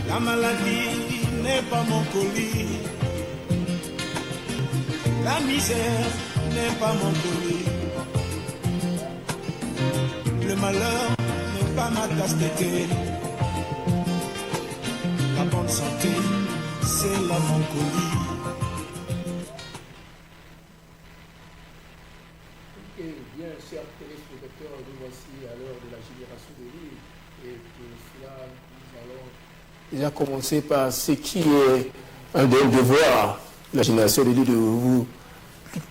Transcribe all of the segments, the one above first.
La maladie n'est pas mon colis. La misère n'est pas mon colis. Le malheur n'est pas ma tasse de thé. La bonne santé, c'est là mon colis. Ok, bien, chers téléspectateurs, nous voici à l'heure de la génération de livres. Et pour cela, nous allons déjà commencer par ce qui est un des devoirs de la génération de livres, de vous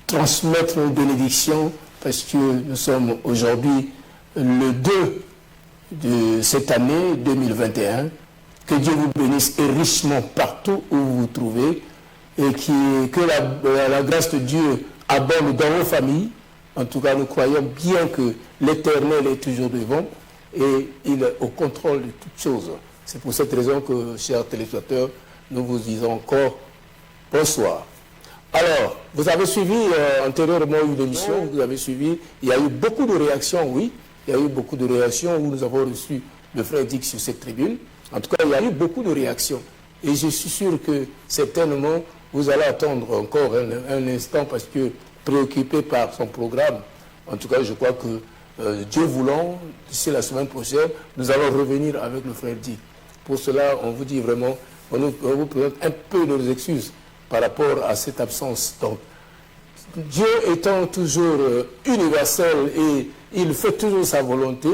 transmettre une bénédiction, parce que nous sommes aujourd'hui le 2 de cette année 2021. Que Dieu vous bénisse et richement partout où vous vous trouvez, et que la grâce de Dieu abonde dans vos familles. En tout cas, nous croyons bien que l'Éternel est toujours devant et il est au contrôle de toutes choses. C'est pour cette raison que, chers téléspectateurs, nous vous disons encore bonsoir. Alors, vous avez suivi antérieurement une émission, vous avez suivi, il y a eu beaucoup de réactions, oui, il y a eu beaucoup de réactions où nous avons reçu le frère Dick sur cette tribune. En tout cas, il y a eu beaucoup de réactions. Et je suis sûr que certainement, vous allez attendre encore un instant parce que préoccupé par son programme, en tout cas, je crois que Dieu voulant, d'ici la semaine prochaine, nous allons revenir avec le frère Dick. Pour cela, on vous dit vraiment, on vous présente un peu nos excuses par rapport à cette absence. Donc, Dieu étant toujours universel et il fait toujours sa volonté,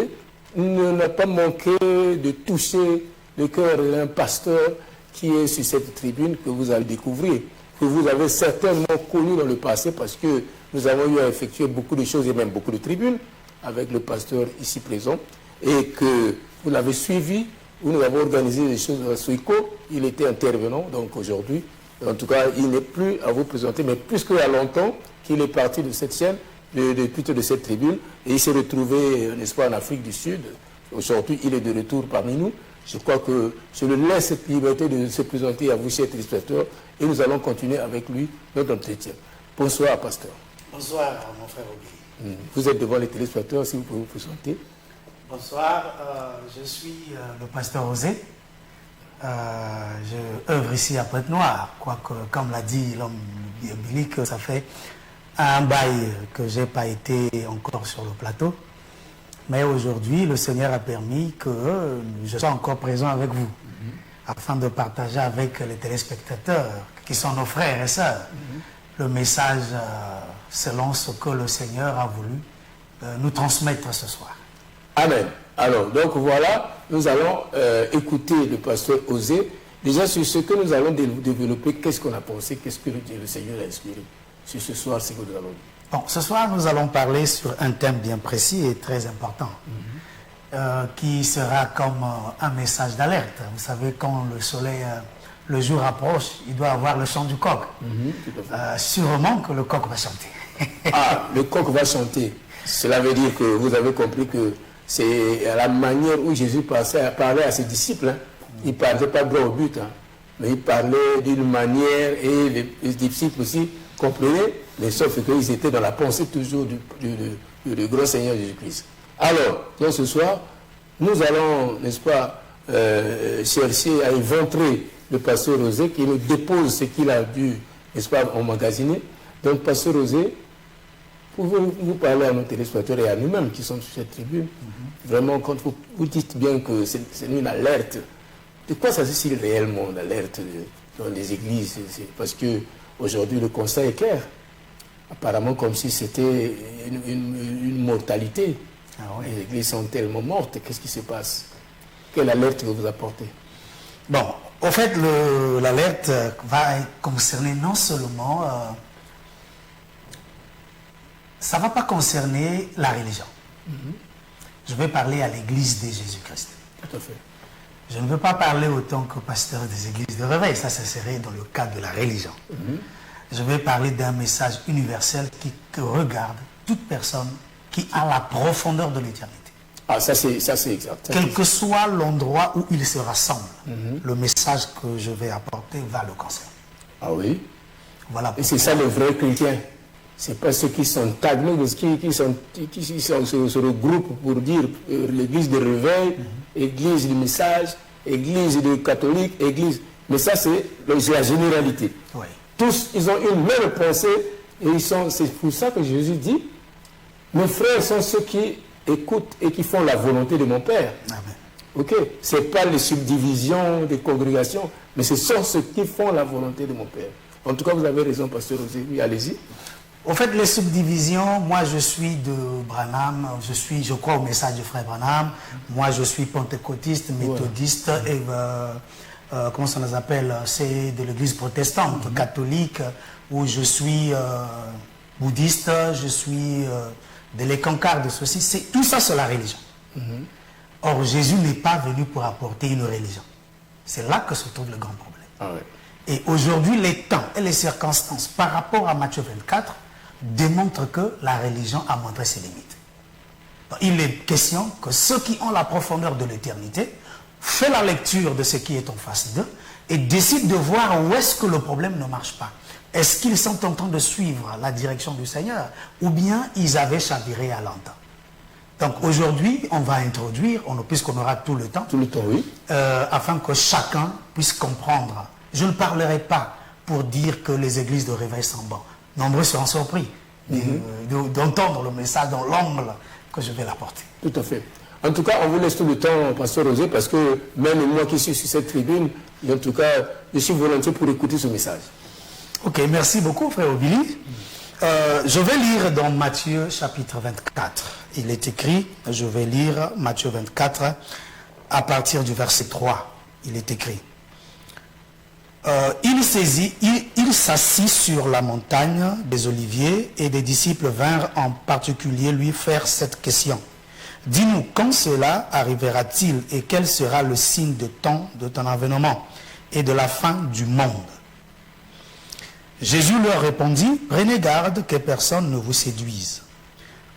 il n'a pas manqué de toucher le cœur d'un pasteur qui est sur cette tribune que vous allez découvrir, que vous avez certainement connu dans le passé parce que nous avons eu à effectuer beaucoup de choses et même beaucoup de tribunes avec le pasteur ici présent et que vous l'avez suivi, où nous avons organisé des choses à Suiko, il était intervenant, donc aujourd'hui, en tout cas, il n'est plus à vous présenter, mais plus qu'il y a longtemps qu'il est parti de cette chaîne, plutôt de cette tribune, et il s'est retrouvé, n'est-ce pas, en Afrique du Sud. Aujourd'hui, il est de retour parmi nous. Je crois que je le laisse cette liberté de se présenter à vous, chers téléspectateurs, et nous allons continuer avec lui notre entretien. Bonsoir, pasteur. Bonsoir, mon frère Obi. Vous êtes devant les téléspectateurs, si vous pouvez vous présenter. Bonsoir, je suis le pasteur Osé. Je œuvre ici à Pointe-Noire, quoique, comme l'a dit l'homme biblique, ça fait un bail que je n'ai pas été encore sur le plateau. Mais aujourd'hui, le Seigneur a permis que je sois encore présent avec vous, afin de partager avec les téléspectateurs, qui sont nos frères et sœurs, le message selon ce que le Seigneur a voulu nous transmettre ce soir. Amen. Alors, donc voilà, nous allons écouter le pasteur Osé. Déjà, sur ce que nous allons développer, qu'est-ce qu'on a pensé, qu'est-ce que le Seigneur a inspiré sur ce soir, c'est que nous allons dire. Bon, ce soir, nous allons parler sur un thème bien précis et très important, qui sera comme un message d'alerte. Vous savez, quand le soleil, le jour approche, il doit avoir le chant du coq. Sûrement que le coq va chanter. Ah, le coq va chanter. Cela veut dire que vous avez compris que c'est la manière où Jésus parlait à ses disciples. Hein. Il ne parlait pas droit au but, hein, mais il parlait d'une manière et les disciples aussi comprenaient, mais sauf qu'ils étaient dans la pensée toujours du grand Seigneur Jésus-Christ. Alors, donc ce soir, nous allons, n'est-ce pas, chercher à éventrer le pasteur Osé qui nous dépose ce qu'il a dû, n'est-ce pas, emmagasiner. Donc, pasteur Osé, pouvez-vous parler à nos téléspectateurs et à nous-mêmes qui sommes sur cette tribune, vraiment, quand vous dites bien que c'est une alerte, de quoi s'agit-il réellement, l'alerte dans les églises? Parce que aujourd'hui, le constat est clair. Apparemment, comme si c'était une mortalité. Ah oui. Les églises sont tellement mortes. Qu'est-ce qui se passe? Quelle alerte que vous apportez? Bon, au fait, l'alerte va concerner non seulement... ça ne va pas concerner la religion. Je vais parler à l'église de Jésus-Christ. Tout à fait. Je ne veux pas parler autant que pasteur des églises de réveil, ça serait dans le cadre de la religion. Je vais parler d'un message universel qui regarde toute personne qui a la profondeur de l'éternité. Ah, ça c'est exact. Quel que soit l'endroit où il se rassemble, le message que je vais apporter va le concerner. Ah oui. Voilà. Et c'est ça le vrai chrétien. C'est pas ceux qui sont tagnés, qui se regroupent pour dire l'église de réveil, église du message, église de catholiques, église. Mais ça, c'est la généralité. Oui. Tous, ils ont une même pensée et c'est pour ça que Jésus dit, mes frères sont ceux qui écoutent et qui font la volonté de mon Père. Amen. Ok, ce n'est pas les subdivisions des congrégations, mais ce sont ceux qui font la volonté de mon Père. En tout cas, vous avez raison, pasteur Osé. Oui, allez-y. Au fait, les subdivisions, moi je suis de Branham, je crois au message du frère Branham, moi je suis pentecôtiste, méthodiste, et comment ça nous appelle, c'est de l'église protestante, catholique, où je suis bouddhiste, je suis de l'écancard de ceci, tout ça c'est la religion. Or, Jésus n'est pas venu pour apporter une religion. C'est là que se trouve le grand problème. Ah ouais. Et aujourd'hui, les temps et les circonstances par rapport à Matthieu 24 démontrent que la religion a montré ses limites. Donc, il est question que ceux qui ont la profondeur de l'éternité font la lecture de ce qui est en face d'eux et décident de voir où est-ce que le problème ne marche pas. Est-ce qu'ils sont en train de suivre la direction du Seigneur ou bien ils avaient chaviré à longtemps? Donc aujourd'hui, on va introduire, puisqu'on aura tout le temps, Oui. Afin que chacun puisse comprendre. Je ne parlerai pas pour dire que les églises de réveil sont bonnes. Nombreux seront surpris d'entendre le message dans l'angle que je vais l'apporter. Tout à fait. En tout cas, on vous laisse tout le temps, pasteur Osé, parce que même moi qui suis sur cette tribune, en tout cas, je suis volontiers pour écouter ce message. Ok, merci beaucoup, frère Obili. Je vais lire dans Matthieu chapitre 24. Il est écrit, je vais lire Matthieu 24 à partir du verset 3. Il est écrit. Il s'assit sur la montagne des Oliviers et des disciples vinrent en particulier lui faire cette question. Dis-nous, quand cela arrivera-t-il et quel sera le signe de ton avènement et de la fin du monde? Jésus leur répondit, prenez garde que personne ne vous séduise,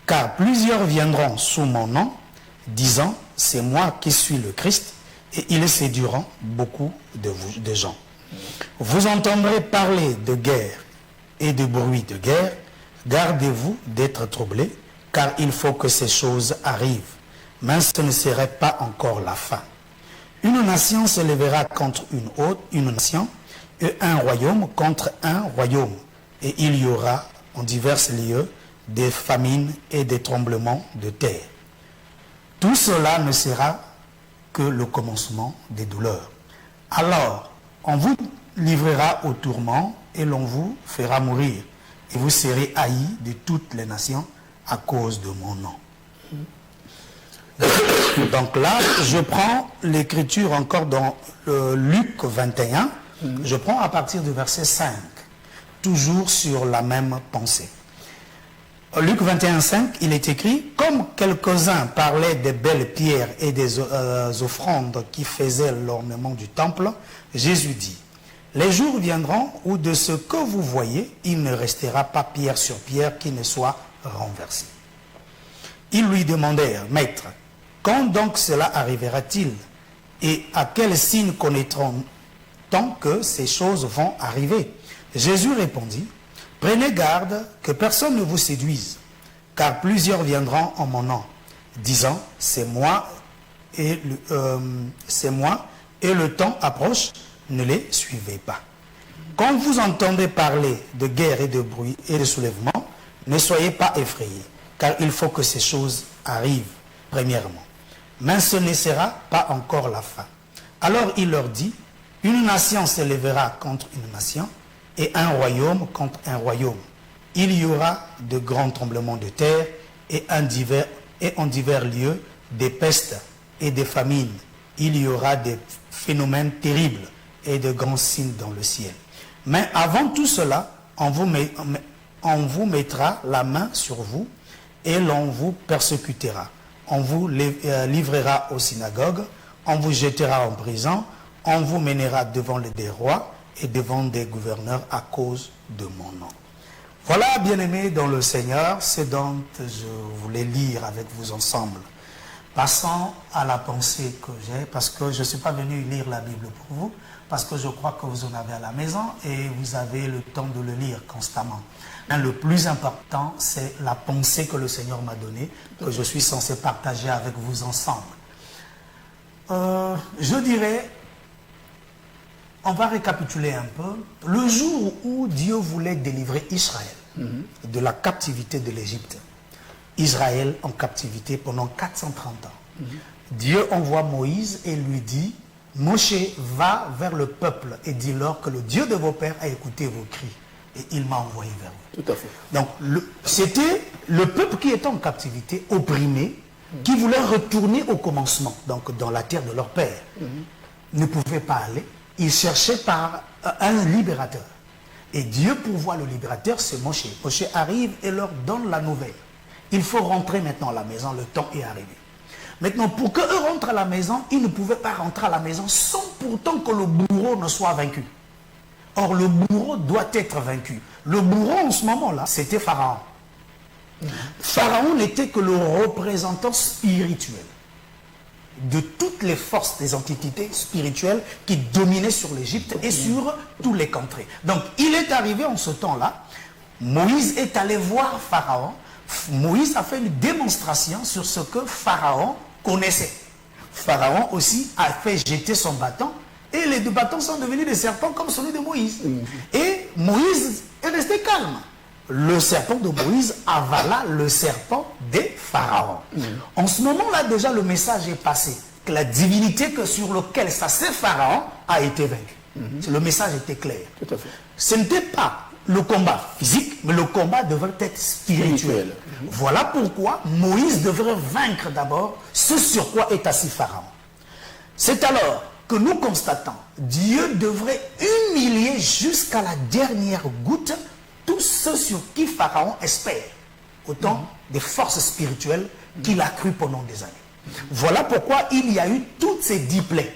car plusieurs viendront sous mon nom, disant, c'est moi qui suis le Christ, et ils séduiront beaucoup de gens. Vous entendrez parler de guerre et de bruit de guerre, gardez-vous d'être troublés, car il faut que ces choses arrivent, mais ce ne serait pas encore la fin. Une nation se lèvera contre une nation, et un royaume contre un royaume. Et il y aura en divers lieux des famines et des tremblements de terre. Tout cela ne sera que le commencement des douleurs. Alors, on vous livrera au tourment et l'on vous fera mourir. Et vous serez haïs de toutes les nations à cause de mon nom. Donc là, je prends l'écriture encore dans Luc 21. Je prends à partir du verset 5, toujours sur la même pensée. Luc 21, 5, il est écrit, comme quelques-uns parlaient des belles pierres et des offrandes qui faisaient l'ornement du temple, Jésus dit, les jours viendront où de ce que vous voyez, il ne restera pas pierre sur pierre qui ne soit renversée. Ils lui demandèrent, Maître, quand donc cela arrivera-t-il et à quel signe connaîtrons-nous tant que ces choses vont arriver? Jésus répondit, prenez garde que personne ne vous séduise, car plusieurs viendront en mon nom, disant, c'est moi et le temps approche, ne les suivez pas. Quand vous entendez parler de guerre et de bruit et de soulèvement, ne soyez pas effrayés, car il faut que ces choses arrivent, premièrement. Mais ce ne sera pas encore la fin. Alors il leur dit, une nation se lèvera contre une nation et un royaume contre un royaume. Il y aura de grands tremblements de terre et en divers lieux des pestes et des famines. Il y aura des phénomènes terribles et de grands signes dans le ciel. Mais avant tout cela, on vous mettra la main sur vous et l'on vous persécutera. On vous livrera aux synagogues, on vous jettera en prison, on vous mènera devant des rois et devant des gouverneurs à cause de mon nom. Voilà, bien-aimés dans le Seigneur, ce dont je voulais lire avec vous ensemble. Passons à la pensée que j'ai, parce que je ne suis pas venu lire la Bible pour vous, parce que je crois que vous en avez à la maison et vous avez le temps de le lire constamment. Mais le plus important, c'est la pensée que le Seigneur m'a donnée, que je suis censé partager avec vous ensemble. Je dirais, on va récapituler un peu. Le jour où Dieu voulait délivrer Israël de la captivité de l'Égypte, Israël en captivité pendant 430 ans. Dieu envoie Moïse et lui dit, Moshe, va vers le peuple et dis-leur que le Dieu de vos pères a écouté vos cris et il m'a envoyé vers vous. Tout à fait. Donc, c'était le peuple qui était en captivité, opprimé, qui voulait retourner au commencement, donc dans la terre de leur père. Ne pouvait pas aller. Ils cherchaient par un libérateur. Et Dieu pourvoit le libérateur, c'est Moshe. Moshe arrive et leur donne la nouvelle. Il faut rentrer maintenant à la maison, le temps est arrivé. Maintenant, pour qu'eux rentrent à la maison, ils ne pouvaient pas rentrer à la maison sans pourtant que le bourreau ne soit vaincu. Or, le bourreau doit être vaincu. Le bourreau, en ce moment-là, c'était Pharaon. Pharaon n'était que le représentant spirituel de toutes les forces des entités spirituelles qui dominaient sur l'Égypte et sur tous les contrées. Donc, il est arrivé en ce temps-là, Moïse est allé voir Pharaon. Moïse a fait une démonstration sur ce que Pharaon connaissait. Pharaon aussi a fait jeter son bâton et les deux bâtons sont devenus des serpents comme celui de Moïse. Et Moïse est resté calme. Le serpent de Moïse avala le serpent des pharaons. En ce moment-là, déjà, le message est passé. Que la divinité sur laquelle s'assied Pharaon a été vaincue. Le message était clair. Tout à fait. Ce n'était pas le combat physique, mais le combat devrait être spirituel. Voilà pourquoi Moïse devrait vaincre d'abord ce sur quoi est assis Pharaon. C'est alors que nous constatons, Dieu devrait humilier jusqu'à la dernière goutte tous ceux sur qui Pharaon espère, autant des forces spirituelles qu'il a cru pendant des années. Voilà pourquoi il y a eu toutes ces 10 plaies.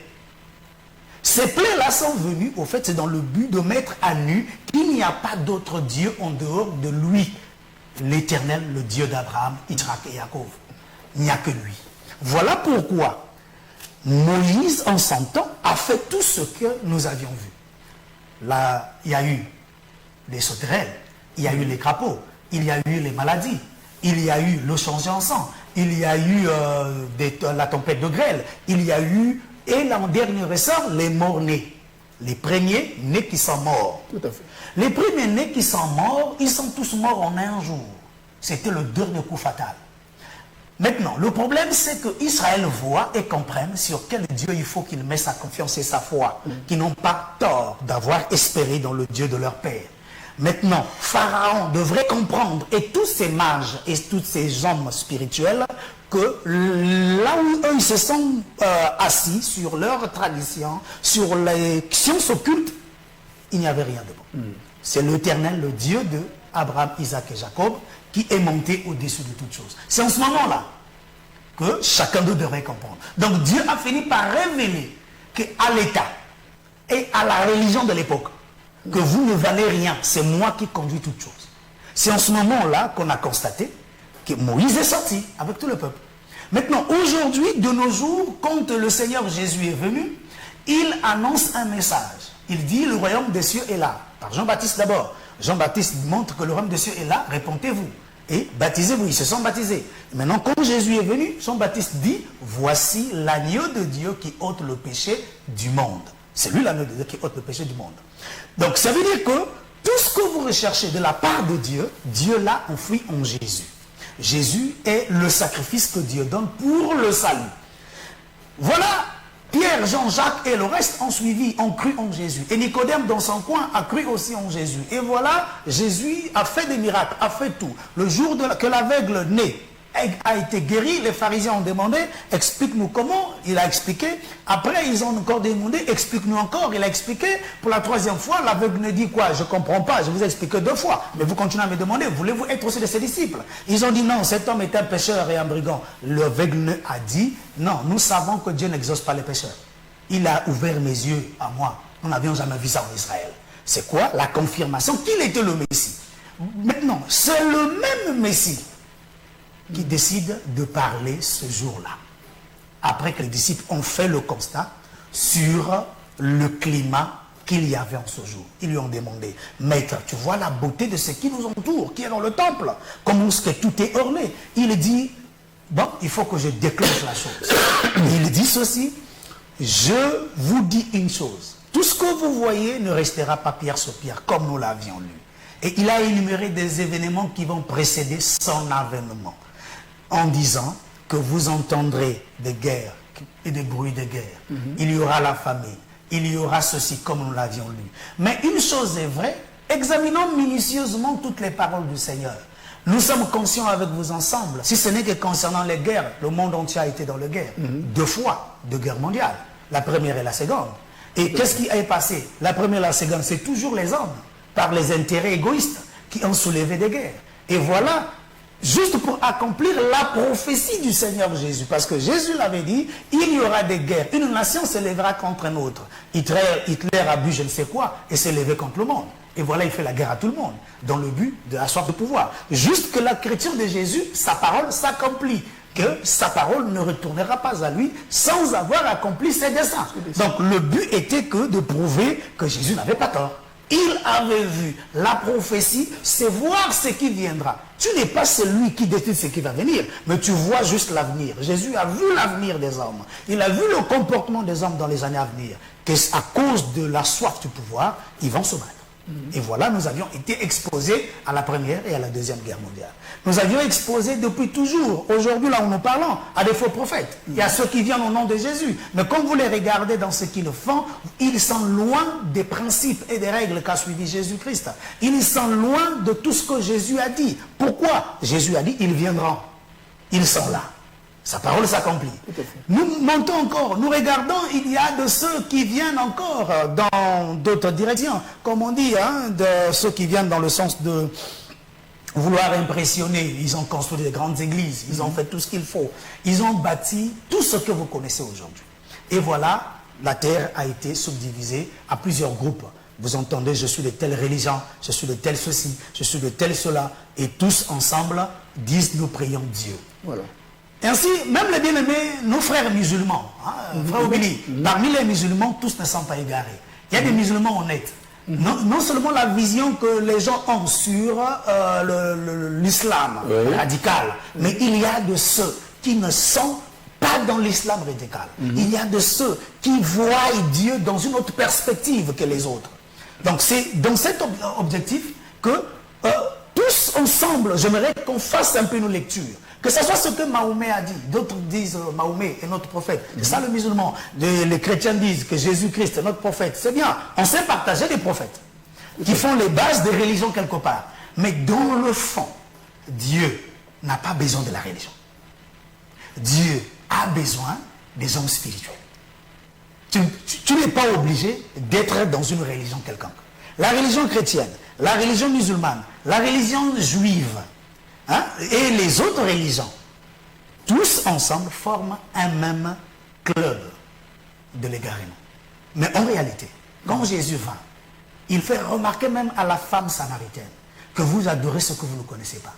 Ces plaies-là sont venues, au fait, c'est dans le but de mettre à nu qu'il n'y a pas d'autre Dieu en dehors de lui, l'Éternel, le Dieu d'Abraham, Isaac et Jacob. Il n'y a que lui. Voilà pourquoi Moïse, en son temps, a fait tout ce que nous avions vu. Là, il y a eu les sauterelles, il y a eu les crapauds, il y a eu les maladies, il y a eu le changé en sang, il y a eu la tempête de grêle, il y a eu, et en dernier ressort, les morts-nés. Les premiers nés qui sont morts. Tout à fait. Les premiers nés qui sont morts, ils sont tous morts en un jour. C'était le dernier coup fatal. Maintenant, le problème, c'est que Israël voit et comprenne sur quel Dieu il faut qu'il mette sa confiance et sa foi, qui n'ont pas tort d'avoir espéré dans le Dieu de leur père. Maintenant, Pharaon devrait comprendre, et tous ces mages et tous ces hommes spirituels, que là où eux ils se sont assis sur leur tradition, sur les sciences occultes, il n'y avait rien de bon. C'est l'Éternel, le Dieu de Abraham, Isaac et Jacob, qui est monté au-dessus de toutes choses. C'est en ce moment-là que chacun d'eux devrait comprendre. Donc Dieu a fini par révéler qu'à l'État et à la religion de l'époque, que vous ne valez rien, c'est moi qui conduis toutes choses. C'est en ce moment-là qu'on a constaté que Moïse est sorti avec tout le peuple. Maintenant, aujourd'hui, de nos jours, quand le Seigneur Jésus est venu, il annonce un message. Il dit, le royaume des cieux est là. Par Jean-Baptiste d'abord. Jean-Baptiste montre que le royaume des cieux est là, répentez-vous. Et baptisez-vous, ils se sont baptisés. Maintenant, quand Jésus est venu, Jean-Baptiste dit, voici l'agneau de Dieu qui ôte le péché du monde. C'est lui l'agneau de Dieu qui ôte le péché du monde. Donc, ça veut dire que tout ce que vous recherchez de la part de Dieu, Dieu l'a enfoui en Jésus. Jésus est le sacrifice que Dieu donne pour le salut. Voilà, Pierre, Jean, Jacques et le reste ont suivi, ont cru en Jésus. Et Nicodème, dans son coin, a cru aussi en Jésus. Et voilà, Jésus a fait des miracles, a fait tout. Le jour que l'aveugle né a été guéri, les pharisiens ont demandé, explique-nous comment, il a expliqué. Après, ils ont encore demandé, explique-nous encore, il a expliqué. Pour la 3e fois, l'aveugle ne dit quoi? Je ne comprends pas, je vous ai expliqué 2 fois. Mais vous continuez à me demander, voulez-vous être aussi de ses disciples? Ils ont dit non, cet homme est un pécheur et un brigand. L'aveugle a dit, non, nous savons que Dieu n'exauce pas les pécheurs. Il a ouvert mes yeux à moi. Nous n'avions jamais vu ça en Israël. C'est quoi? La confirmation qu'il était le Messie. Maintenant, c'est le même Messie qui décide de parler ce jour-là. Après que les disciples ont fait le constat sur le climat qu'il y avait en ce jour. Ils lui ont demandé, maître, tu vois la beauté de ce qui nous entoure, qui est dans le temple, comment est-ce que tout est orné? Il dit, bon, il faut que je déclenche la chose. Il dit ceci, je vous dis une chose. Tout ce que vous voyez ne restera pas pierre sur pierre, comme nous l'avions lu. Et il a énuméré des événements qui vont précéder son avènement, en disant que vous entendrez des guerres et des bruits de guerre. Il y aura la famine, il y aura ceci, comme nous l'avions lu. Mais une chose est vraie, examinons minutieusement toutes les paroles du Seigneur. Nous sommes conscients avec vous ensemble, si ce n'est que concernant les guerres, le monde entier a été dans la guerre. 2 fois, 2 guerres mondiales, la première et la seconde. Et qu'est-ce qui est passé? La première et la seconde, c'est toujours les hommes, par les intérêts égoïstes, qui ont soulevé des guerres. Et voilà, juste pour accomplir la prophétie du Seigneur Jésus. Parce que Jésus l'avait dit, il y aura des guerres. Une nation se lèvera contre une autre. Hitler a bu je ne sais quoi et s'est levé contre le monde. Et voilà, il fait la guerre à tout le monde, dans le but d'asseoir le pouvoir. Juste que la chrétienne de Jésus, sa parole s'accomplit. Que sa parole ne retournera pas à lui sans avoir accompli ses desseins. Donc le but était que de prouver que Jésus n'avait pas tort. Il avait vu la prophétie, c'est voir ce qui viendra. Tu n'es pas celui qui décide ce qui va venir, mais tu vois juste l'avenir. Jésus a vu l'avenir des hommes. Il a vu le comportement des hommes dans les années à venir. Qu'à cause de la soif du pouvoir, ils vont se battre. Et voilà, nous avions été exposés à la première et à la deuxième guerre mondiale. Nous avions exposé depuis toujours, aujourd'hui là où nous parlons, à des faux prophètes. Il y a ceux qui viennent au nom de Jésus. Mais quand vous les regardez dans ce qu'ils font, ils sont loin des principes et des règles qu'a suivi Jésus-Christ. Ils sont loin de tout ce que Jésus a dit. Pourquoi? Jésus a dit, ils viendront. Ils sont là. Sa parole s'accomplit. Nous montons encore, nous regardons, il y a de ceux qui viennent encore dans d'autres directions. Comme on dit, de ceux qui viennent dans le sens de vouloir impressionner. Ils ont construit des grandes églises, ils ont fait tout ce qu'il faut. Ils ont bâti tout ce que vous connaissez aujourd'hui. Et voilà, la terre a été subdivisée à plusieurs groupes. Vous entendez, je suis de telle religion, je suis de tel ceci, je suis de tel cela. Et tous ensemble disent, nous prions Dieu. Voilà. Ainsi, même les bien-aimés, nos frères musulmans, frère Obéli, parmi les musulmans, tous ne sont pas égarés. Il y a des musulmans honnêtes. Non seulement la vision que les gens ont sur l'islam radical, mais il y a de ceux qui ne sont pas dans l'islam radical. Il y a de ceux qui voient Dieu dans une autre perspective que les autres. Donc c'est dans cet objectif que tous ensemble, j'aimerais qu'on fasse un peu nos lectures. Que ce soit ce que Mahomet a dit, d'autres disent Mahomet est notre prophète. C'est ça le musulman. Les chrétiens disent que Jésus-Christ est notre prophète. C'est bien, on sait partager des prophètes qui font les bases des religions quelque part. Mais dans le fond, Dieu n'a pas besoin de la religion. Dieu a besoin des hommes spirituels. Tu n'es pas obligé d'être dans une religion quelconque. La religion chrétienne, la religion musulmane, la religion juive, et les autres religions, tous ensemble forment un même club de l'égarement. Mais en réalité, quand Jésus vint, il fait remarquer même à la femme samaritaine que vous adorez ce que vous ne connaissez pas.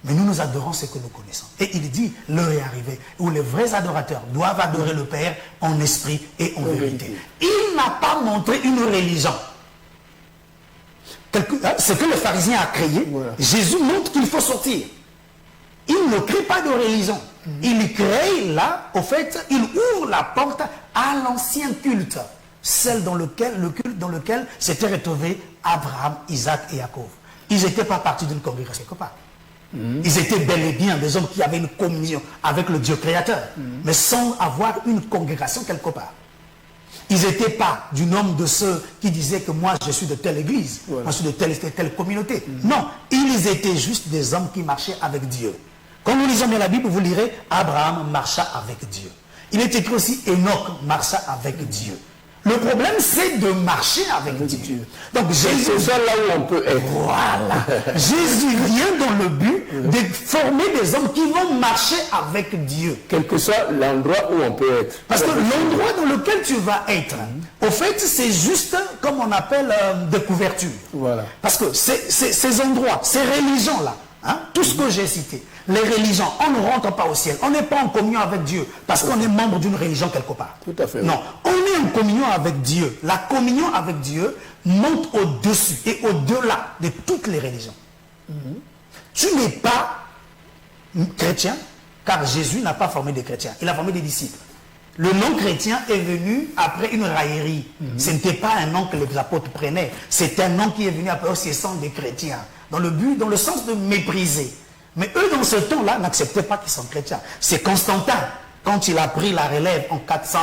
Mais nous adorons ce que nous connaissons. Et il dit, l'heure est arrivée où les vrais adorateurs doivent adorer le Père en esprit et en vérité. Il n'a pas montré une religion. Ce que le pharisien a créé, Jésus montre qu'il faut sortir. Il ne crée pas de religion. Il crée là, au fait, il ouvre la porte à l'ancien culte. Le culte dans lequel s'étaient retrouvés Abraham, Isaac et Jacob. Ils n'étaient pas partis d'une congrégation quelque part. Ils étaient bel et bien des hommes qui avaient une communion avec le Dieu créateur, mais sans avoir une congrégation quelque part. Ils n'étaient pas du nombre de ceux qui disaient que moi je suis de telle église, moi je suis de telle communauté. Non, ils étaient juste des hommes qui marchaient avec Dieu. Quand nous lisons bien la Bible, vous lirez Abraham marcha avec Dieu. Il est écrit aussi Enoch marcha avec Dieu. Le problème, c'est de marcher avec Dieu. Donc Jésus, c'est ça là où on peut être. Voilà. Jésus vient dans le but de former des hommes qui vont marcher avec Dieu. Quel que soit l'endroit où on peut être. Parce que l'endroit dans lequel tu vas être, au fait, c'est juste comme on appelle des couvertures. Voilà. Parce que ces endroits, ces religions-là, tout ce que j'ai cité, les religions, on ne rentre pas au ciel. On n'est pas en communion avec Dieu parce qu'on est membre d'une religion quelque part. Tout à fait. Non, on est en communion avec Dieu. La communion avec Dieu monte au-dessus et au-delà de toutes les religions. Tu n'es pas chrétien car Jésus n'a pas formé des chrétiens. Il a formé des disciples. Le nom chrétien est venu après une raillerie. Ce n'était pas un nom que les apôtres prenaient. C'est un nom qui est venu après aussi sang des chrétiens. Dans le sens de mépriser. Mais eux, dans ce temps-là, n'acceptaient pas qu'ils sont chrétiens. C'est Constantin, quand il a pris la relève en 400...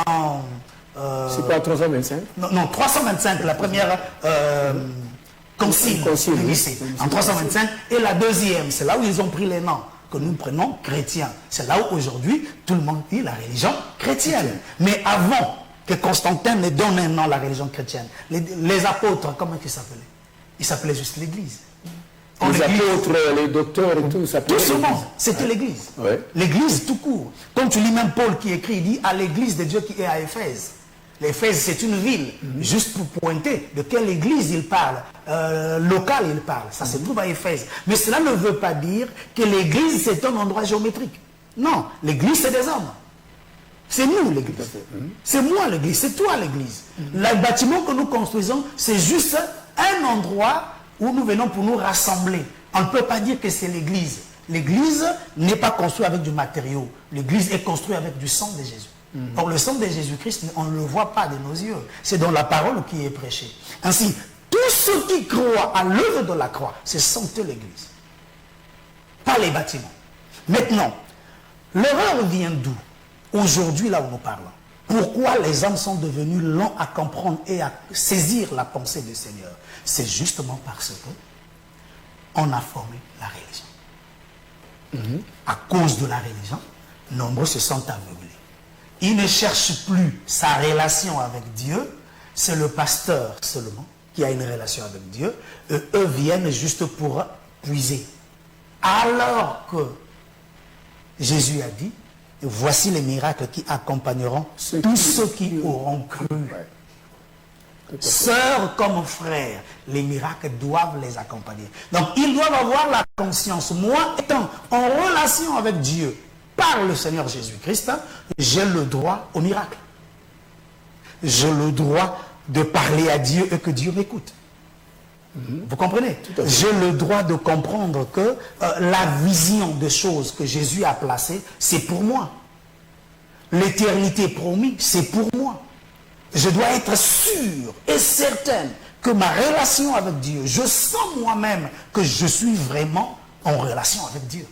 c'est pas 325? Non, 325, la première concile du lycée. En 325. Et la deuxième, c'est là où ils ont pris les noms que nous prenons chrétiens. C'est là où aujourd'hui, tout le monde dit la religion chrétienne. Mais avant que Constantin ne donne un nom à la religion chrétienne, les apôtres, comment ils s'appelaient? Ils s'appelaient juste l'Église. Les apôtres, les docteurs et tout, ça tout ce monde, c'était l'Église. Ouais. L'Église tout court. Quand tu lis même Paul qui écrit, il dit à l'Église de Dieu qui est à Éphèse. L'Éphèse, c'est une ville, juste pour pointer de quelle Église il parle, local il parle. Ça se trouve à Éphèse. Mais cela ne veut pas dire que l'Église, c'est un endroit géométrique. Non, l'Église, c'est des hommes. C'est nous l'Église. C'est moi l'Église, c'est toi l'Église. Le bâtiment que nous construisons, c'est juste un endroit où nous venons pour nous rassembler. On ne peut pas dire que c'est l'Église. L'Église n'est pas construite avec du matériau. L'Église est construite avec du sang de Jésus. Or, le sang de Jésus-Christ, on ne le voit pas de nos yeux. C'est dans la parole qui est prêchée. Ainsi, tous ceux qui croient à l'œuvre de la croix, c'est sentir l'Église. Pas les bâtiments. Maintenant, l'erreur vient d'où? Aujourd'hui, là où nous parlons. Pourquoi les hommes sont devenus lents à comprendre et à saisir la pensée du Seigneur? C'est justement parce que on a formé la religion. À cause de la religion, nombreux se sont aveuglés. Ils ne cherchent plus sa relation avec Dieu. C'est le pasteur seulement qui a une relation avec Dieu. Et eux viennent juste pour puiser. Alors que Jésus a dit, voici les miracles qui accompagneront tous ceux qui auront cru. Sœurs comme frères, les miracles doivent les accompagner. Donc, ils doivent avoir la conscience. Moi, étant en relation avec Dieu, par le Seigneur Jésus-Christ, j'ai le droit au miracle. J'ai le droit de parler à Dieu et que Dieu m'écoute. Vous comprenez? J'ai le droit de comprendre que la vision des choses que Jésus a placées, c'est pour moi. L'éternité promise, c'est pour moi. Je dois être sûr et certain que ma relation avec Dieu, je sens moi-même que je suis vraiment en relation avec Dieu.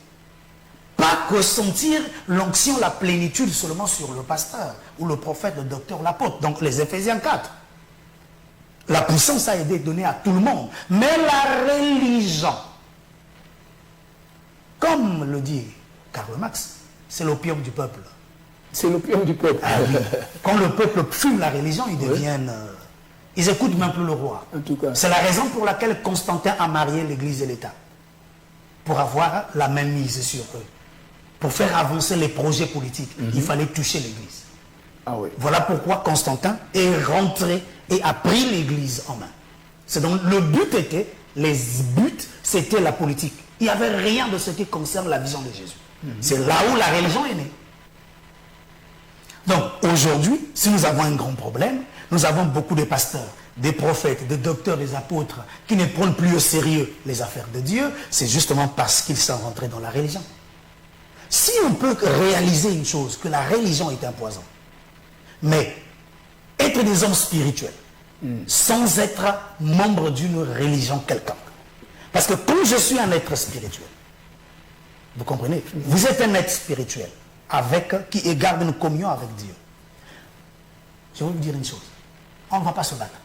Pas que sentir l'onction, la plénitude seulement sur le pasteur ou le prophète, le docteur, l'apôtre. Donc les Éphésiens 4. La puissance a été donnée à tout le monde. Mais la religion, comme le dit Karl Marx, c'est l'opium du peuple. C'est l'opium du peuple. Ah oui. Quand le peuple fume la religion, ils deviennent... ils n'écoutent même plus le roi. En tout cas. C'est la raison pour laquelle Constantin a marié l'Église et l'État. Pour avoir la même mise sur eux. Pour faire avancer les projets politiques, il fallait toucher l'Église. Ah oui. Voilà pourquoi Constantin est rentré et a pris l'Église en main. C'est donc le but était, c'était la politique. Il n'y avait rien de ce qui concerne la vision de Jésus. C'est là où la religion est née. Donc aujourd'hui, si nous avons un grand problème, nous avons beaucoup de pasteurs, des prophètes, des docteurs, des apôtres qui ne prennent plus au sérieux les affaires de Dieu, c'est justement parce qu'ils sont rentrés dans la religion. Si on peut réaliser une chose, que la religion est un poison, mais être des hommes spirituels, sans être membre d'une religion quelconque. Parce que comme je suis un être spirituel, vous comprenez? Vous êtes un être spirituel, qui garde une communion avec Dieu. Je vais vous dire une chose. On ne va pas se battre.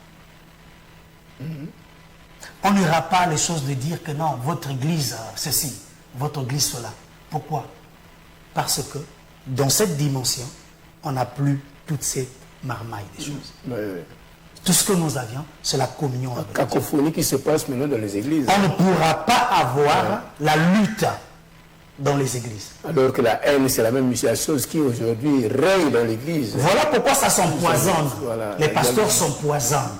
On n'ira pas les choses de dire que non, votre église ceci, votre église cela. Pourquoi? Parce que dans cette dimension, on n'a plus toutes ces marmailles des choses. Tout ce que nous avions, c'est la communion avec Dieu. La cacophonie qui se passe maintenant dans les églises. On ne pourra pas avoir la lutte dans les églises. Alors que la haine, c'est la même chose qui aujourd'hui règne dans l'église. Voilà pourquoi ça s'empoisonne. Voilà, les pasteurs s'empoisonnent.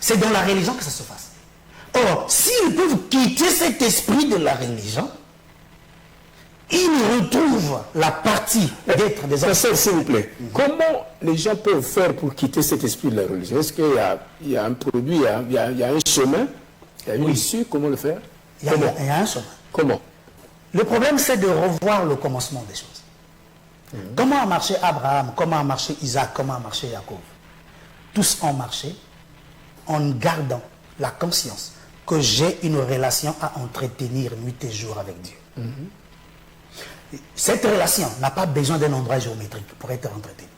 C'est dans la religion que ça se passe. Or, s'ils peuvent quitter cet esprit de la religion, ils retrouvent la partie d'être des hommes. S'il vous plaît, comment les gens peuvent faire pour quitter cet esprit de la religion? Est-ce qu'il y a un produit, il y a un chemin, il y a une issue? Comment le faire? Il y a un chemin. Comment? Le problème, c'est de revoir le commencement des choses. Comment a marché Abraham? Comment a marché Isaac? Comment a marché Jacob? Tous ont marché en gardant la conscience que j'ai une relation à entretenir nuit et jour avec Dieu. Cette relation n'a pas besoin d'un endroit géométrique pour être entretenue.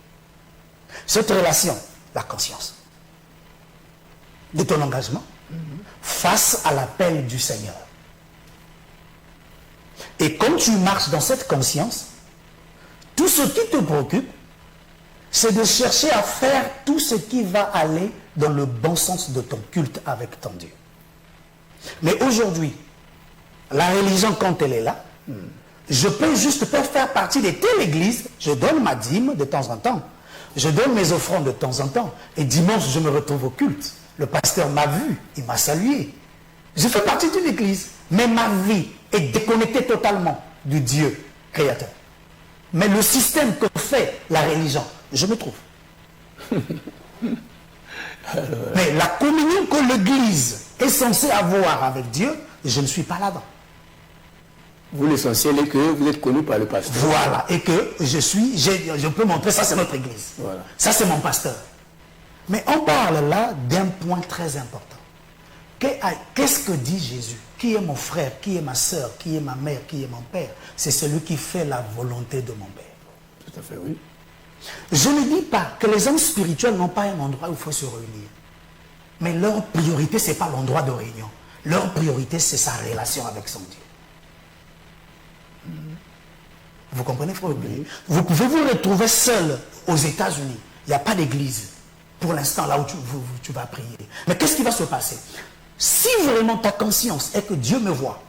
Cette relation, la conscience de ton engagement face à l'appel du Seigneur. Et quand tu marches dans cette conscience, tout ce qui te préoccupe, c'est de chercher à faire tout ce qui va aller dans le bon sens de ton culte avec ton Dieu. Mais aujourd'hui, la religion, quand elle est là, je peux juste faire partie de telle église, je donne ma dîme de temps en temps, je donne mes offrandes de temps en temps, et dimanche, je me retrouve au culte. Le pasteur m'a vu, il m'a salué. Je fais partie d'une église, mais ma vie est déconnectée totalement du Dieu créateur. Mais le système que fait la religion, je me trouve. Mais la communion que l'église est censée avoir avec Dieu, je ne suis pas là-dedans. Vous, l'essentiel est que vous êtes connu par le pasteur. Voilà, et que je peux montrer, ça c'est notre église. Voilà. Ça c'est mon pasteur. Mais on parle là d'un point très important. Qu'est-ce que dit Jésus? Qui est mon frère? Qui est ma soeur? Qui est ma mère? Qui est mon père? C'est celui qui fait la volonté de mon père. Tout à fait, oui. Je ne dis pas que les hommes spirituels n'ont pas un endroit où il faut se réunir. Mais leur priorité, ce n'est pas l'endroit de réunion. Leur priorité, c'est sa relation avec son Dieu. Vous comprenez, frère? Vous pouvez vous retrouver seul aux États-Unis. Il n'y a pas d'église pour l'instant là où tu vas prier. Mais qu'est-ce qui va se passer? Si vraiment ta conscience est que Dieu me voit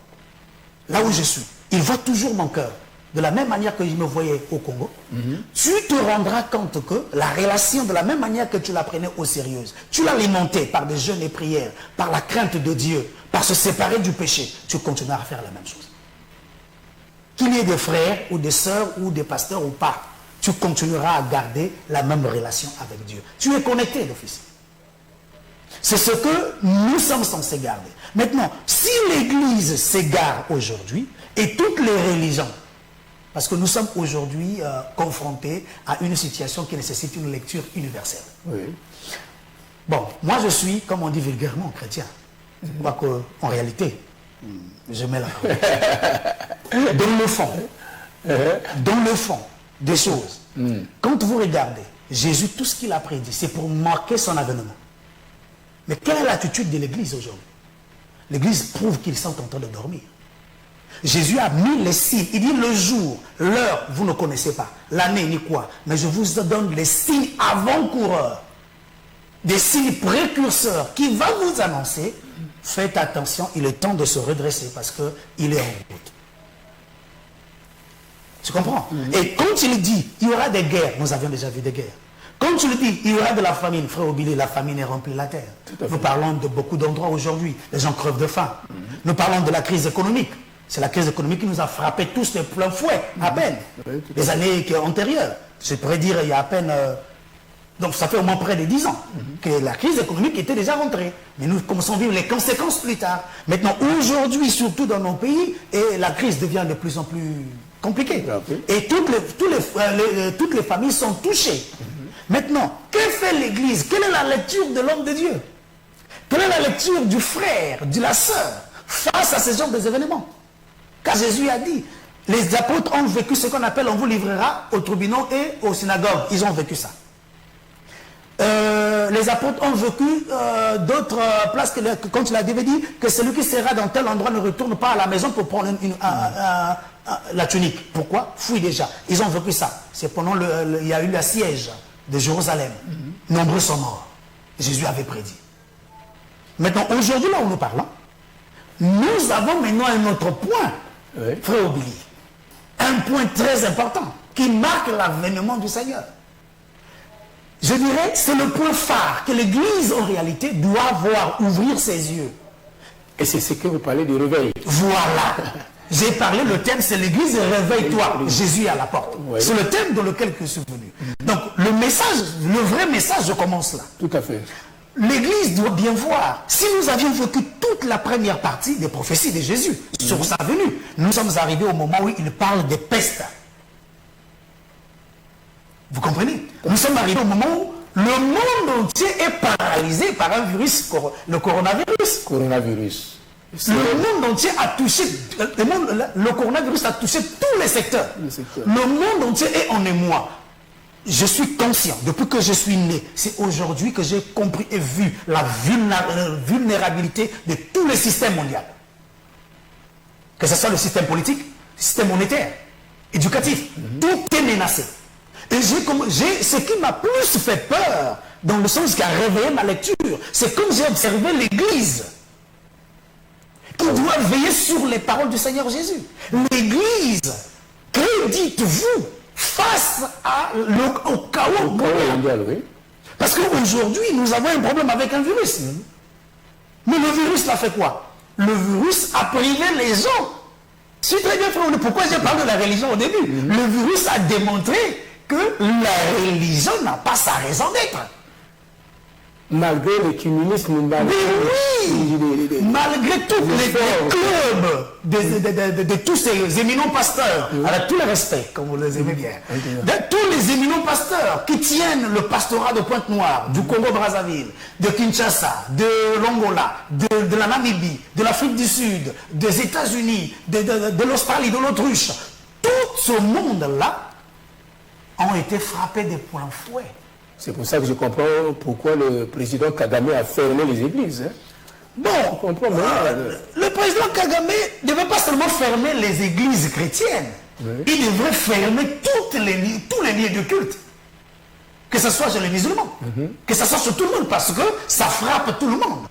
là où je suis, il voit toujours mon cœur. De la même manière que je me voyais au Congo, tu te rendras compte que la relation, de la même manière que tu la prenais au sérieux, tu l'alimentais par des jeûnes et prières, par la crainte de Dieu, par se séparer du péché, tu continueras à faire la même chose. Qu'il y ait des frères ou des sœurs ou des pasteurs ou pas, tu continueras à garder la même relation avec Dieu. Tu es connecté d'office. C'est ce que nous sommes censés garder. Maintenant, si l'Église s'égare aujourd'hui, et toutes les religions, parce que nous sommes aujourd'hui confrontés à une situation qui nécessite une lecture universelle. Oui. Bon, moi je suis, comme on dit vulgairement, chrétien. Quoique, en réalité, je mets la parole. Dans le fond des choses, quand vous regardez, Jésus, tout ce qu'il a prédit, c'est pour marquer son avènement. Mais quelle est l'attitude de l'Église aujourd'hui? L'Église prouve qu'ils sont en train de dormir. Jésus a mis les signes. Il dit le jour, l'heure, vous ne connaissez pas. L'année ni quoi. Mais je vous donne les signes avant-coureurs. Des signes précurseurs qui vont vous annoncer. Faites attention, il est temps de se redresser parce qu'il est en route. Tu comprends? Et quand il dit, il y aura des guerres, nous avions déjà vu des guerres. Quand tu le dis, il y aura de la famine, frère Obili, la famine est remplie la terre. Nous parlons de beaucoup d'endroits aujourd'hui. Les gens crevent de faim. Nous parlons de la crise économique. C'est la crise économique qui nous a frappé tous de plein fouet, à peine. Les années antérieures. Je pourrais dire, il y a à peine... donc ça fait au moins près de 10 ans que la crise économique était déjà rentrée. Mais nous commençons à vivre les conséquences plus tard. Maintenant, aujourd'hui, surtout dans nos pays, et la crise devient de plus en plus compliquée. Et toutes les familles sont touchées. Maintenant, que fait l'Église? Quelle est la lecture de l'homme de Dieu? Quelle est la lecture du frère, de la sœur, face à ces genres d'événements? Car Jésus a dit, les apôtres ont vécu ce qu'on appelle, on vous livrera aux tribunaux et aux synagogues. Ils ont vécu ça. Les apôtres ont vécu d'autres places, quand il a dit que celui qui sera dans tel endroit ne retourne pas à la maison pour prendre la tunique. Pourquoi? Fuit déjà. Ils ont vécu ça. C'est pendant il y a eu le siège de Jérusalem. Nombreux sont morts. Jésus avait prédit. Maintenant, aujourd'hui, là où nous parlons, nous avons maintenant un autre point, frère Obili. Un point très important qui marque l'avènement du Seigneur. Je dirais, c'est le point phare que l'Église, en réalité, doit voir, ouvrir ses yeux. Et c'est ce que vous parlez de réveil. Voilà. J'ai parlé, le thème, c'est l'Église, réveille-toi. Jésus est à la porte. Oui. C'est le thème dans lequel je suis venu. Donc, le message, le vrai message, je commence là. Tout à fait. L'Église doit bien voir. Si nous avions vécu toute la première partie des prophéties de Jésus sur sa venue, nous sommes arrivés au moment où il parle des pestes. Vous comprenez? Nous sommes arrivés au moment où le monde entier est paralysé par un virus, le coronavirus. Coronavirus. Le monde entier a touché, le coronavirus a touché tous les secteurs. Le monde entier est en émoi. Je suis conscient, depuis que je suis né, c'est aujourd'hui que j'ai compris et vu la vulnérabilité de tous les systèmes mondiaux. Que ce soit le système politique, le système monétaire, éducatif, tout est menacé. Et ce qui m'a plus fait peur, dans le sens qui a réveillé ma lecture, c'est comme j'ai observé l'Église, qui doit veiller sur les paroles du Seigneur Jésus. L'Église, que dites-vous face au chaos mondial? Oui. Parce qu'aujourd'hui, nous avons un problème avec un virus. Mais le virus l'a fait quoi? Le virus a privé les gens. C'est très bien, frère. Pourquoi j'ai parlé de la religion au début? Le virus a démontré que la religion n'a pas sa raison d'être. Malgré le communisme, malgré tous les clubs de tous ces éminents pasteurs, avec tout le respect, comme vous les aimez bien, de tous les éminents pasteurs qui tiennent le pastorat de Pointe-Noire, du Congo-Brazzaville, de Kinshasa, de l'Angola, de la Namibie, de l'Afrique du Sud, des États-Unis, de l'Australie, de l'Autruche, tout ce monde-là ont été frappés de plein fouet. C'est pour ça que je comprends pourquoi le président Kagame a fermé les églises. Hein. Bon, le président Kagame ne devait pas seulement fermer les églises chrétiennes, il devrait fermer tous les lieux de culte. Que ce soit chez les musulmans, que ce soit sur tout le monde, parce que ça frappe tout le monde.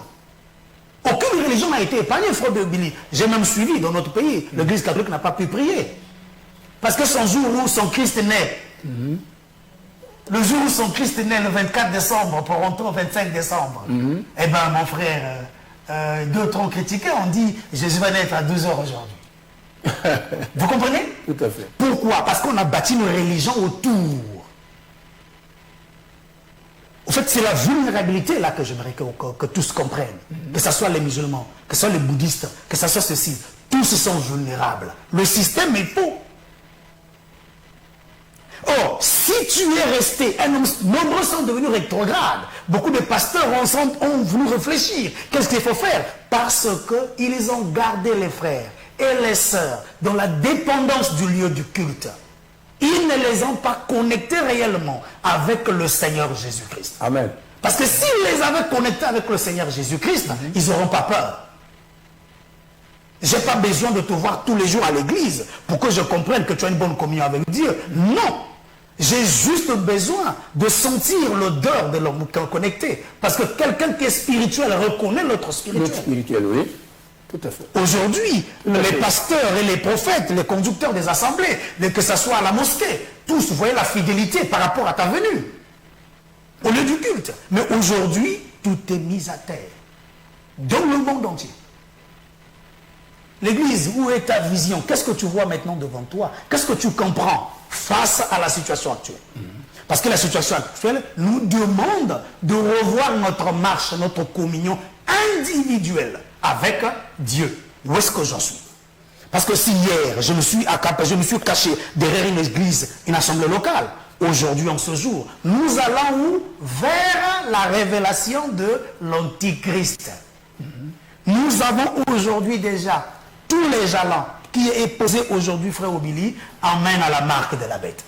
Aucune religion n'a été épargnée, frère de Billy. J'ai même suivi dans notre pays, l'église catholique n'a pas pu prier. Parce que son jour où son Christ naît, le jour où son Christ est né, le 24 décembre, pour rentrer au 25 décembre, eh bien, mon frère, d'autres ont critiqué, on dit, Jésus va naître à 12h aujourd'hui. Vous comprenez? Tout à fait. Pourquoi? Parce qu'on a bâti une religion autour. En fait, c'est la vulnérabilité là que j'aimerais que tous comprennent. Que ce soit les musulmans, que ce soit les bouddhistes, que ce soit ceci. Tous sont vulnérables. Le système est faux. Or, si tu es resté, nombreux sont devenus rétrogrades. Beaucoup de pasteurs ont voulu réfléchir. Qu'est-ce qu'il faut faire? Parce qu'ils ont gardé les frères et les sœurs dans la dépendance du lieu du culte. Ils ne les ont pas connectés réellement avec le Seigneur Jésus-Christ. Amen. Parce que s'ils les avaient connectés avec le Seigneur Jésus-Christ, ils n'auront pas peur. Je n'ai pas besoin de te voir tous les jours à l'église pour que je comprenne que tu as une bonne communion avec Dieu. Non. J'ai juste besoin de sentir l'odeur de l'homme connecté. Parce que quelqu'un qui est spirituel reconnaît l'autre spirituel. L'autre spirituel, oui. Tout à fait. Aujourd'hui, les pasteurs et les prophètes, les conducteurs des assemblées, que ce soit à la mosquée, tous voyaient la fidélité par rapport à ta venue. Au lieu du culte. Mais aujourd'hui, tout est mis à terre. Dans le monde entier. L'église, où est ta vision? Qu'est-ce que tu vois maintenant devant toi? Qu'est-ce que tu comprends face à la situation actuelle? Parce que la situation actuelle nous demande de revoir notre marche, notre communion individuelle avec Dieu. Où est-ce que j'en suis? Parce que si hier, je me suis caché derrière une église, une assemblée locale, aujourd'hui, en ce jour, nous allons où? Vers la révélation de l'Antichrist. Nous avons aujourd'hui déjà tous les jalons qui est posé aujourd'hui, frère Obili, emmènent à la marque de la bête.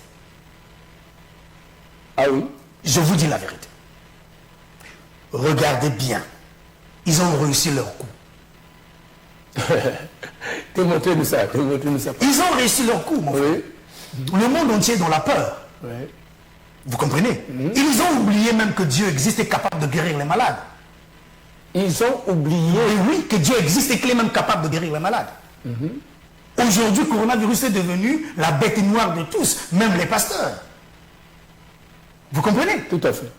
Ah oui? Je vous dis la vérité. Regardez bien. Ils ont réussi leur coup. Démontrez-nous ça. Ils ont réussi leur coup, mon frère. Le monde entier est dans la peur. Oui. Vous comprenez? Ils ont oublié même que Dieu existe et est capable de guérir les malades. Ils ont oublié. Et oui, que Dieu existe et qu'il est même capable de guérir les malades. Aujourd'hui, le coronavirus est devenu la bête noire de tous, même les pasteurs. Vous comprenez? Tout à fait.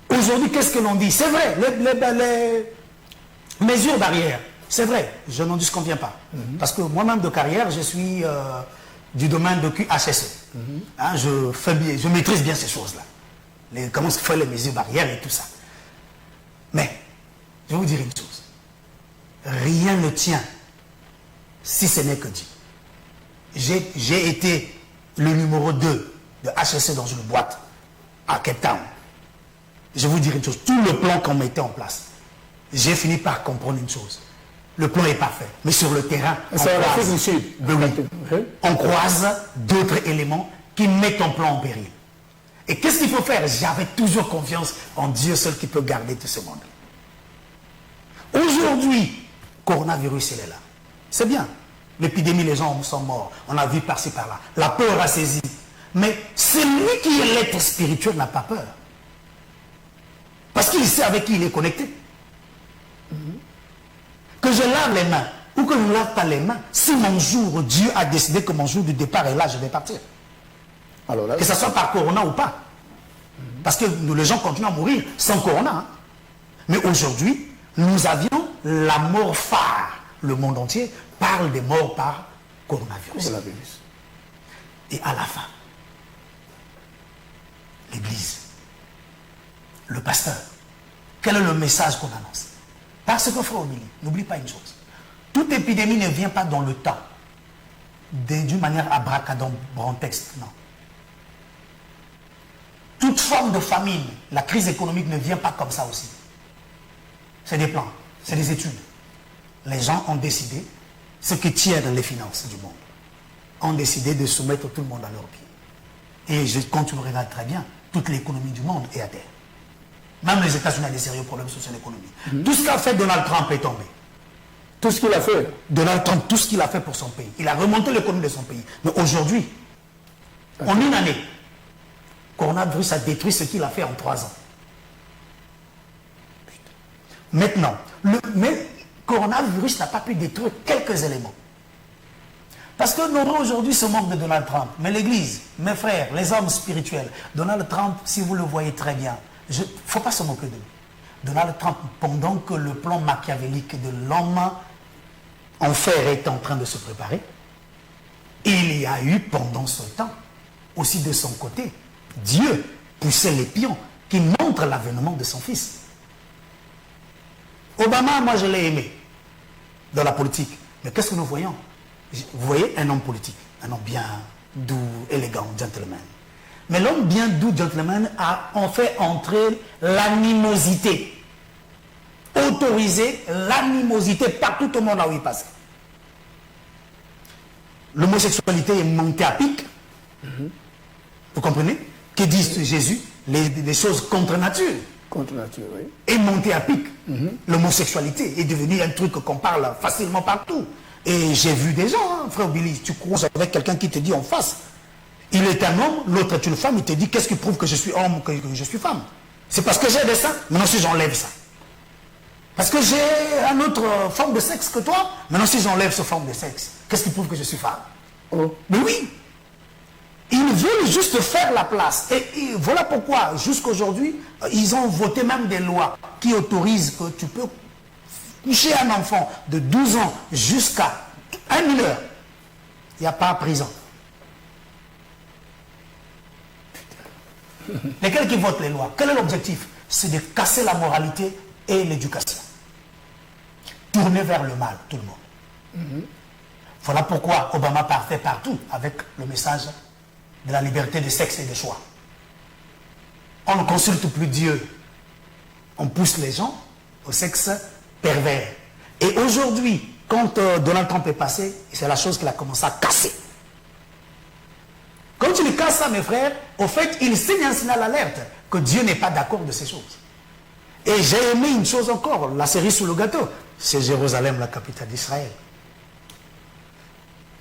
Aujourd'hui, qu'est-ce que l'on dit? C'est vrai, les mesures barrières, c'est vrai, je n'en disconviens pas. Parce que moi-même de carrière, je suis du domaine de QHSE. Hein, je maîtrise bien ces choses-là. Comment se font les mesures barrières et tout ça. Mais, je vais vous dire une chose. Rien ne tient si ce n'est que Dieu. J'ai été le numéro 2 de HSE dans une boîte à Cape Town, je vous dirai une chose, tout le plan qu'on mettait en place, j'ai fini par comprendre une chose. Le plan est parfait, mais sur le terrain, on croise d'autres éléments qui mettent ton plan en péril. Et qu'est-ce qu'il faut faire? J'avais toujours confiance en Dieu seul qui peut garder tout ce monde. Aujourd'hui, coronavirus, il est là. C'est bien. L'épidémie, les gens sont morts. On a vu par-ci, par-là. La peur a saisi. Mais celui qui est l'être spirituel n'a pas peur. Parce qu'il sait avec qui il est connecté. Que je lave les mains ou que je ne lave pas les mains, si mon jour, Dieu a décidé que mon jour du départ est là, je vais partir. Alors là, que ce soit par corona ou pas. Parce que les gens continuent à mourir sans corona. Hein. Mais aujourd'hui, nous avions la mort phare. Le monde entier parle des morts par coronavirus. Et à la fin, l'Église, le pasteur, quel est le message qu'on annonce? Parce que, frère Omili, n'oublie pas une chose. Toute épidémie ne vient pas dans le temps, d'une manière abracadabrantesque, non. Toute forme de famine, la crise économique ne vient pas comme ça aussi. C'est des plans, c'est des études. Les gens ont décidé, ceux qui tiennent les finances du monde, ont décidé de soumettre tout le monde à leurs pieds. Et quand tu regardes très bien, toute l'économie du monde est à terre. Même les États-Unis ont des sérieux problèmes sur l'économie. Tout ce qu'a fait Donald Trump est tombé. Tout ce qu'il a fait. Donald Trump, tout ce qu'il a fait pour son pays. Il a remonté l'économie de son pays. Mais aujourd'hui, en une année, coronavirus a détruit ce qu'il a fait en 3 ans. Maintenant, mais coronavirus n'a pas pu détruire quelques éléments. Parce que nous avons aujourd'hui ce manque de Donald Trump. Mais l'Église, mes frères, les hommes spirituels, Donald Trump, si vous le voyez très bien, il ne faut pas se moquer de lui. Donald Trump, pendant que le plan machiavélique de l'homme en fer est en train de se préparer, il y a eu pendant ce temps, aussi de son côté, Dieu poussait les pions qui montrent l'avènement de son fils. Obama, moi je l'ai aimé dans la politique. Mais qu'est-ce que nous voyons? Vous voyez un homme politique, un homme bien doux, élégant, gentleman. Mais l'homme bien doux, gentleman, a en fait entrer l'animosité. Autorisé l'animosité partout au monde où il passe. L'homosexualité est montée à pic. Vous comprenez? Que dit Jésus? Les choses contre nature. Contre nature, oui. Est montée à pic. L'homosexualité est devenue un truc qu'on parle facilement partout. Et j'ai vu des gens, hein, frère Billy, tu croises avec quelqu'un qui te dit en face, il est un homme, l'autre est une femme, il te dit qu'est-ce qui prouve que je suis homme, que je suis femme? C'est parce que j'ai des seins, maintenant si j'enlève ça. Parce que j'ai une autre forme de sexe que toi, maintenant si j'enlève cette forme de sexe, qu'est-ce qui prouve que je suis femme? Oh. Mais oui, ils veulent juste faire la place. Et voilà pourquoi, jusqu'aujourd'hui, ils ont voté même des lois qui autorisent que tu peux coucher un enfant de 12 ans jusqu'à un mineur. Il n'y a pas de prison. Lesquels qui votent les lois? Quel est l'objectif? C'est de casser la moralité et l'éducation. Tourner vers le mal, tout le monde. Voilà pourquoi Obama partait partout avec le message de la liberté de sexe et de choix. On ne consulte plus Dieu. On pousse les gens au sexe pervers. Et aujourd'hui, quand Donald Trump est passé, c'est la chose qu'il a commencé à casser. Quand tu lui casses ça, mes frères, au fait, il signe un signal alerte que Dieu n'est pas d'accord de ces choses. Et j'ai aimé une chose encore, la cerise sous le gâteau, c'est Jérusalem, la capitale d'Israël.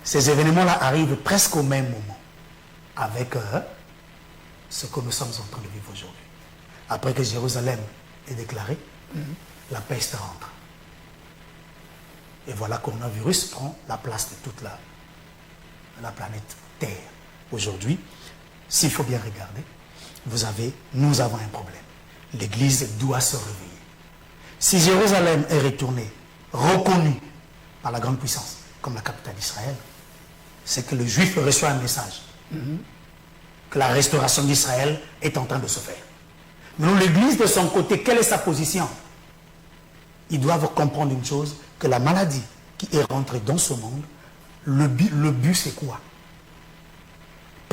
Ces événements-là arrivent presque au même moment avec ce que nous sommes en train de vivre aujourd'hui. Après que Jérusalem est déclarée, la peste rentre. Et voilà, le coronavirus prend la place de toute la planète Terre. Aujourd'hui, s'il faut bien regarder, nous avons un problème. L'Église doit se réveiller. Si Jérusalem est retournée, reconnue par la grande puissance comme la capitale d'Israël, c'est que le Juif reçoit un message. Que la restauration d'Israël est en train de se faire. Mais l'Église, de son côté, quelle est sa position? Ils doivent comprendre une chose, que la maladie qui est rentrée dans ce monde, le but c'est quoi?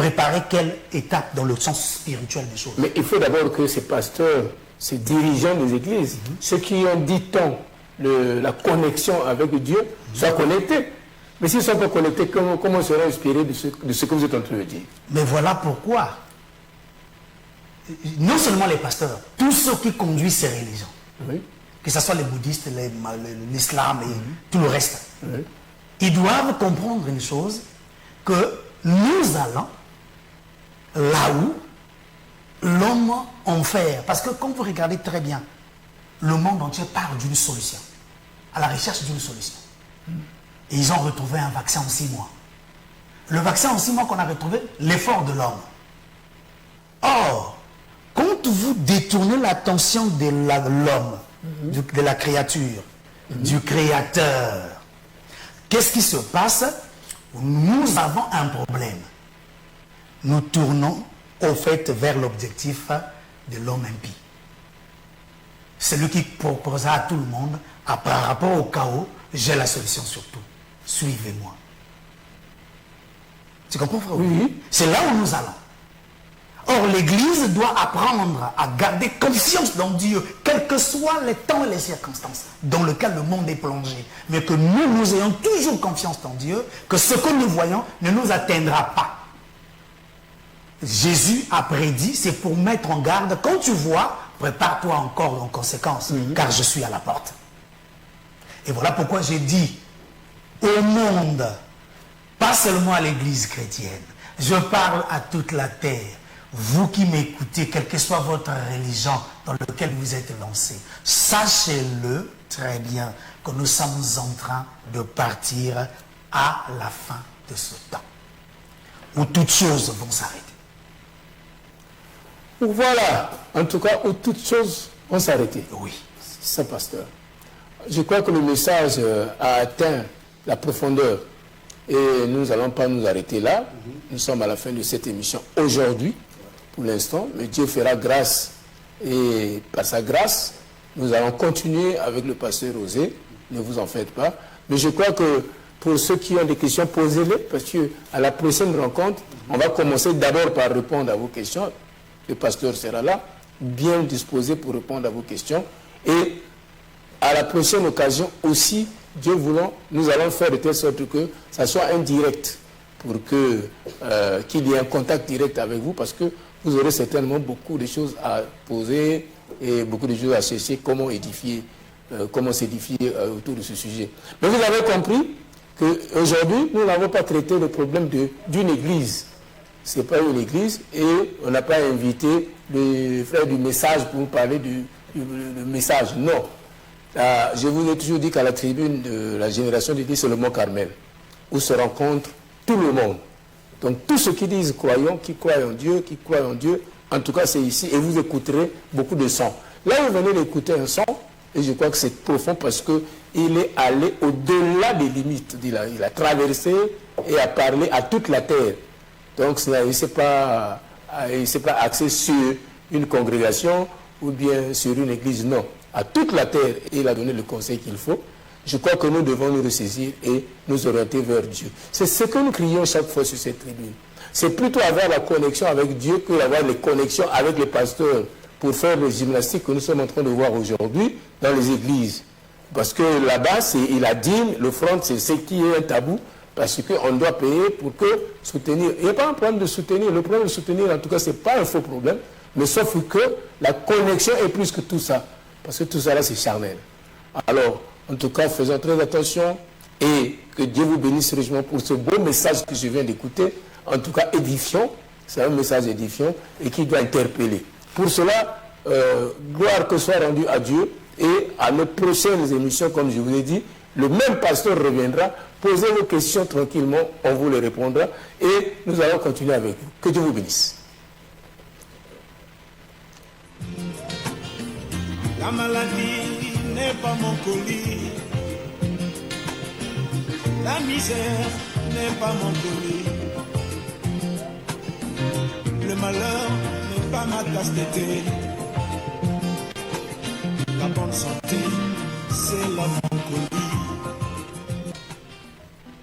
préparer quelle étape dans le sens spirituel des choses. Mais il faut d'abord que ces pasteurs, ces dirigeants des églises, ceux qui ont dit tant la connexion avec Dieu, soient connectés. Mais s'ils ne sont pas connectés, comment seront inspirés de ce que vous êtes en train de dire? Mais voilà pourquoi, non seulement les pasteurs, tous ceux qui conduisent ces religions, que ce soit les bouddhistes, l'islam et tout le reste, ils doivent comprendre une chose, que nous allons là où l'homme en fait. Parce que quand vous regardez très bien, le monde entier part d'une solution, à la recherche d'une solution. Et ils ont retrouvé un vaccin en 6 mois. Le vaccin en 6 mois qu'on a retrouvé, l'effort de l'homme. Or, quand vous détournez l'attention de l'homme, de la créature, du créateur, qu'est-ce qui se passe? Nous avons un problème. Nous tournons au fait vers l'objectif de l'homme impie. Celui qui proposera à tout le monde, par rapport au chaos, j'ai la solution surtout. Suivez-moi. Tu comprends, frère? Oui. C'est là où nous allons. Or, l'Église doit apprendre à garder confiance dans Dieu, quels que soient les temps et les circonstances dans lesquelles le monde est plongé. Mais que nous ayons toujours confiance en Dieu, que ce que nous voyons ne nous atteindra pas. Jésus a prédit, c'est pour mettre en garde, quand tu vois, prépare-toi encore en conséquence, car je suis à la porte. Et voilà pourquoi j'ai dit au monde, pas seulement à l'Église chrétienne, je parle à toute la terre. Vous qui m'écoutez, quelle que soit votre religion dans laquelle vous êtes lancé, sachez-le très bien que nous sommes en train de partir à la fin de ce temps, où toutes choses vont s'arrêter. Voilà, en tout cas, où toutes choses vont s'arrêter. Oui. C'est ça, pasteur. Je crois que le message a atteint la profondeur. Et nous n'allons pas nous arrêter là. Nous sommes à la fin de cette émission aujourd'hui, pour l'instant. Mais Dieu fera grâce. Et par sa grâce, nous allons continuer avec le pasteur Osée. Ne vous en faites pas. Mais je crois que pour ceux qui ont des questions, posez-les. Parce qu'à la prochaine rencontre, on va commencer d'abord par répondre à vos questions. Le pasteur sera là, bien disposé pour répondre à vos questions. Et à la prochaine occasion aussi, Dieu voulant, nous allons faire de telle sorte que ça soit indirect, pour qu'il y ait un contact direct avec vous, parce que vous aurez certainement beaucoup de choses à poser et beaucoup de choses à chercher, comment édifier, comment s'édifier autour de ce sujet. Mais vous avez compris qu'aujourd'hui, nous n'avons pas traité le problème d'une église. Ce n'est pas une église et on n'a pas invité le frère du message pour nous parler du message. Non. Je vous ai toujours dit qu'à la tribune de la génération d'église, c'est le Mont Carmel, où se rencontre tout le monde. Donc tous ceux qui disent croyons, qui croient en Dieu, en tout cas c'est ici, et vous écouterez beaucoup de sons. Là, vous venez d'écouter un son, et je crois que c'est profond parce qu'il est allé au-delà des limites. Il a traversé et a parlé à toute la terre. Donc il ne s'est pas axé sur une congrégation ou bien sur une église, non. À toute la terre, il a donné le conseil qu'il faut. Je crois que nous devons nous ressaisir et nous orienter vers Dieu. C'est ce que nous crions chaque fois sur cette tribune. C'est plutôt avoir la connexion avec Dieu que d'avoir les connexions avec les pasteurs pour faire le gymnastique que nous sommes en train de voir aujourd'hui dans les églises. Parce que là-bas, c'est la dîme, l'offrande, c'est ce qui est un tabou. Parce qu'on doit payer pour soutenir. Il n'y a pas un problème de soutenir. Le problème de soutenir, en tout cas, ce n'est pas un faux problème. Mais sauf que la connexion est plus que tout ça. Parce que tout ça, là, c'est charnel. Alors, en tout cas, faisons très attention. Et que Dieu vous bénisse richement pour ce beau message que je viens d'écouter. En tout cas, édifiant. C'est un message édifiant et qui doit interpeller. Pour cela, gloire que soit rendue à Dieu. Et à nos prochaines émissions, comme je vous ai dit, le même pasteur reviendra. Posez vos questions tranquillement, on vous les répondra et nous allons continuer avec vous. Que Dieu vous bénisse. La maladie n'est pas mon colis. La misère n'est pas mon colis. Le malheur n'est pas ma tasse d'été. La bonne santé